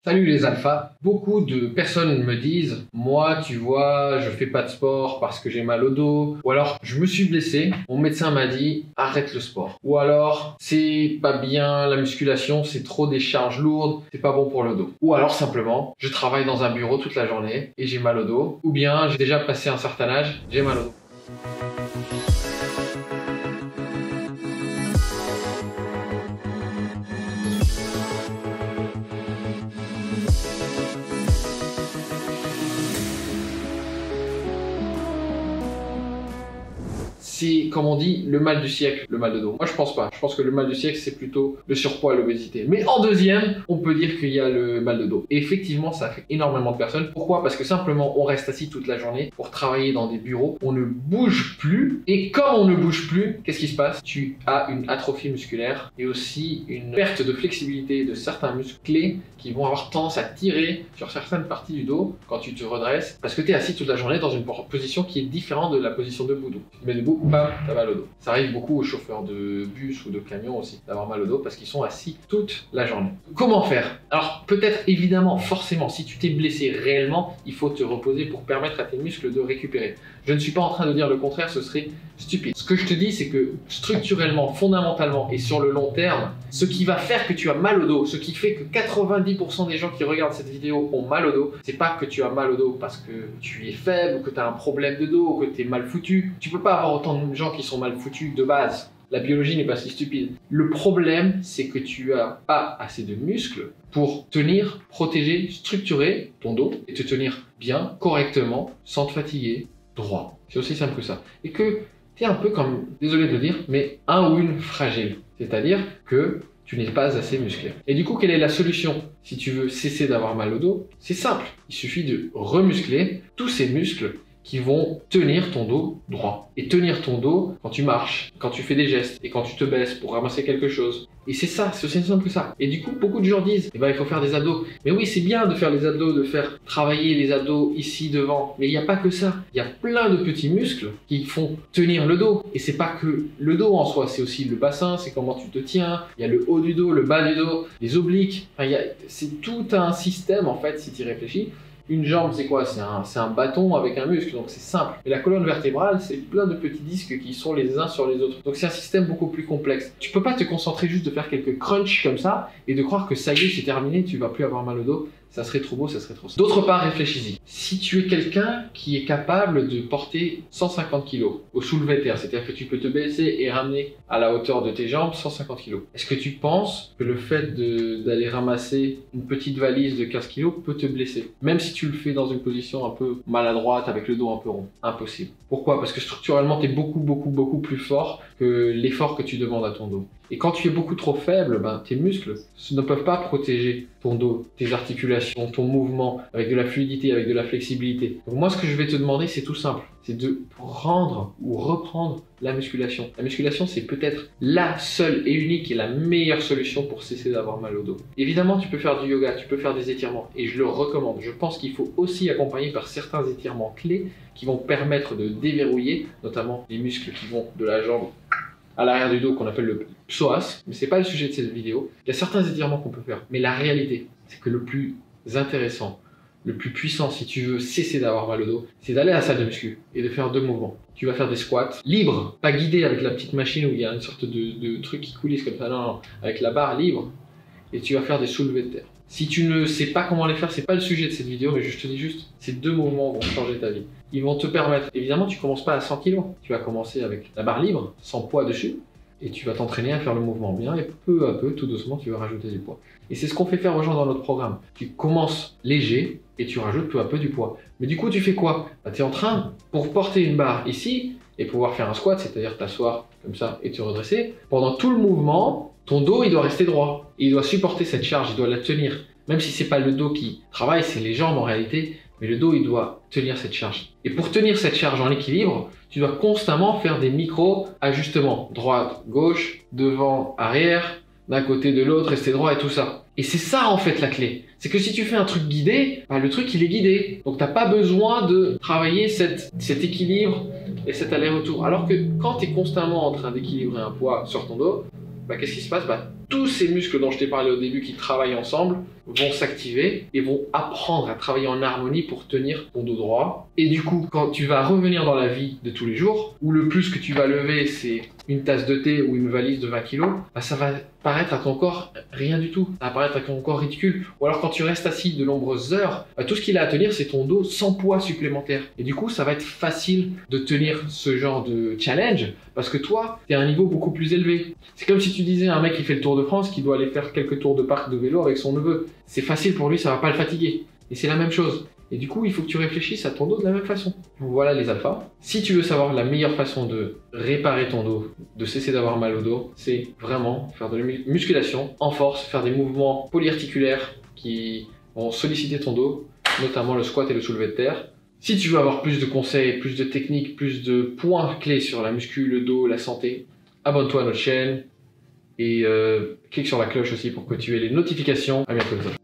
Salut les alphas, beaucoup de personnes me disent « Moi, tu vois, je fais pas de sport parce que j'ai mal au dos. » Ou alors « Je me suis blessé, mon médecin m'a dit « Arrête le sport. » Ou alors « C'est pas bien, la musculation, c'est trop des charges lourdes, c'est pas bon pour le dos. » Ou alors simplement « Je travaille dans un bureau toute la journée et j'ai mal au dos. » Ou bien « J'ai déjà passé un certain âge, j'ai mal au dos. » C'est, comme on dit, le mal du siècle, le mal de dos. Moi, je pense pas. Je pense que le mal du siècle, c'est plutôt le surpoids et l'obésité. Mais en deuxième, on peut dire qu'il y a le mal de dos. Et effectivement, ça affecte énormément de personnes. Pourquoi? Parce que simplement, on reste assis toute la journée pour travailler dans des bureaux. On ne bouge plus. Et comme on ne bouge plus, qu'est-ce qui se passe? Tu as une atrophie musculaire et aussi une perte de flexibilité de certains muscles clés qui vont avoir tendance à tirer sur certaines parties du dos quand tu te redresses. Parce que tu es assis toute la journée dans une position qui est différente de la position debout. Donc, tu te mets debout, t'as mal au dos. Ça arrive beaucoup aux chauffeurs de bus ou de camions aussi d'avoir mal au dos parce qu'ils sont assis toute la journée. Comment faire? Alors peut-être évidemment, forcément, si tu t'es blessé réellement, il faut te reposer pour permettre à tes muscles de récupérer. Je ne suis pas en train de dire le contraire, ce serait stupide. Ce que je te dis, c'est que structurellement, fondamentalement et sur le long terme, ce qui va faire que tu as mal au dos, ce qui fait que 90% des gens qui regardent cette vidéo ont mal au dos, c'est pas que tu as mal au dos parce que tu es faible ou que tu as un problème de dos ou que tu es mal foutu. Tu peux pas avoir autant de gens qui sont mal foutus de base. La biologie n'est pas si stupide. Le problème, c'est que tu as pas assez de muscles pour tenir, protéger, structurer ton dos et te tenir bien, correctement, sans te fatiguer, droit. C'est aussi simple que ça. Et que tu es un peu comme, désolé de le dire, mais un ou une fragile. C'est-à-dire que tu n'es pas assez musclé. Et du coup, quelle est la solution si tu veux cesser d'avoir mal au dos? C'est simple. Il suffit de remuscler tous ces muscles qui vont tenir ton dos droit. Et tenir ton dos quand tu marches, quand tu fais des gestes et quand tu te baisses pour ramasser quelque chose. Et c'est ça, c'est aussi simple que ça. Et du coup, beaucoup de gens disent, eh ben, il faut faire des abdos. Mais oui, c'est bien de faire les abdos, de faire travailler les abdos ici devant. Mais il n'y a pas que ça. Il y a plein de petits muscles qui font tenir le dos. Et c'est pas que le dos en soi, c'est aussi le bassin, c'est comment tu te tiens. Il y a le haut du dos, le bas du dos, les obliques. Enfin, c'est tout un système en fait, si tu y réfléchis. Une jambe, c'est quoi? C'est un bâton avec un muscle, donc c'est simple. Mais la colonne vertébrale, c'est plein de petits disques qui sont les uns sur les autres. Donc c'est un système beaucoup plus complexe. Tu peux pas te concentrer juste de faire quelques crunchs comme ça et de croire que ça y est, c'est terminé, tu vas plus avoir mal au dos. Ça serait trop beau, ça serait trop simple. D'autre part, réfléchis-y. Si tu es quelqu'un qui est capable de porter 150 kg au soulevé de terre, c'est-à-dire que tu peux te baisser et ramener à la hauteur de tes jambes 150 kg, est-ce que tu penses que le fait d'aller ramasser une petite valise de 15 kg peut te blesser? Même si tu le fais dans une position un peu maladroite, avec le dos un peu rond. Impossible. Pourquoi? Parce que structurellement, tu es beaucoup plus fort que l'effort que tu demandes à ton dos. Et quand tu es beaucoup trop faible, ben, tes muscles ne peuvent pas protéger ton dos, tes articulations, ton mouvement, avec de la fluidité, avec de la flexibilité. Donc moi, ce que je vais te demander, c'est tout simple. C'est de prendre ou reprendre la musculation. La musculation, c'est peut-être la seule et unique et la meilleure solution pour cesser d'avoir mal au dos. Évidemment, tu peux faire du yoga, tu peux faire des étirements, et je le recommande. Je pense qu'il faut aussi accompagner par certains étirements clés qui vont permettre de déverrouiller, notamment les muscles qui vont de la jambe à l'arrière du dos qu'on appelle le psoas, mais c'est pas le sujet de cette vidéo. Il y a certains étirements qu'on peut faire, mais la réalité, c'est que le plus intéressant, le plus puissant si tu veux cesser d'avoir mal au dos, c'est d'aller à la salle de muscu et de faire deux mouvements. Tu vas faire des squats libres, pas guidés avec la petite machine où il y a une sorte de truc qui coulisse comme ça, non, avec la barre libre, et tu vas faire des soulevés de terre. Si tu ne sais pas comment les faire, c'est pas le sujet de cette vidéo, mais je te dis juste, ces deux mouvements vont changer ta vie. Ils vont te permettre, évidemment, tu commences pas à 100 kg. Tu vas commencer avec la barre libre, sans poids dessus, et tu vas t'entraîner à faire le mouvement bien, et peu à peu, tout doucement, tu vas rajouter du poids. Et c'est ce qu'on fait faire aux gens dans notre programme. Tu commences léger, et tu rajoutes peu à peu du poids. Mais du coup, tu fais quoi? Tu es en train, pour porter une barre ici, et pouvoir faire un squat, c'est-à-dire t'asseoir comme ça et te redresser, pendant tout le mouvement, ton dos, il doit rester droit. Et il doit supporter cette charge, il doit la tenir. Même si c'est pas le dos qui travaille, c'est les jambes en réalité, mais le dos, il doit tenir cette charge. Et pour tenir cette charge en équilibre, tu dois constamment faire des micro-ajustements. Droite, gauche, devant, arrière, d'un côté, de l'autre, rester droit et tout ça. Et c'est ça en fait la clé. C'est que si tu fais un truc guidé, bah, le truc il est guidé. Donc t'as pas besoin de travailler cet équilibre et cet aller-retour. Alors que quand tu es constamment en train d'équilibrer un poids sur ton dos, bah, qu'est-ce qui se passe? Bah, tous ces muscles dont je t'ai parlé au début qui travaillent ensemble, vont s'activer et vont apprendre à travailler en harmonie pour tenir ton dos droit. Et du coup, quand tu vas revenir dans la vie de tous les jours, où le plus que tu vas lever, c'est une tasse de thé ou une valise de 20 kilos, bah ça va paraître à ton corps rien du tout. Ça va paraître à ton corps ridicule. Ou alors quand tu restes assis de nombreuses heures, bah tout ce qu'il a à tenir, c'est ton dos sans poids supplémentaire. Et du coup, ça va être facile de tenir ce genre de challenge parce que toi, tu es à un niveau beaucoup plus élevé. C'est comme si tu disais à un mec qui fait le Tour de France qui doit aller faire quelques tours de parc de vélo avec son neveu. C'est facile pour lui, ça va pas le fatiguer. Et c'est la même chose. Et du coup, il faut que tu réfléchisses à ton dos de la même façon. Voilà les alphas. Si tu veux savoir la meilleure façon de réparer ton dos, de cesser d'avoir mal au dos, c'est vraiment faire de la musculation en force, faire des mouvements polyarticulaires qui vont solliciter ton dos, notamment le squat et le soulevé de terre. Si tu veux avoir plus de conseils, plus de techniques, plus de points clés sur la muscu, le dos, la santé, abonne-toi à notre chaîne et clique sur la cloche aussi pour que tu aies les notifications. À bientôt les autres.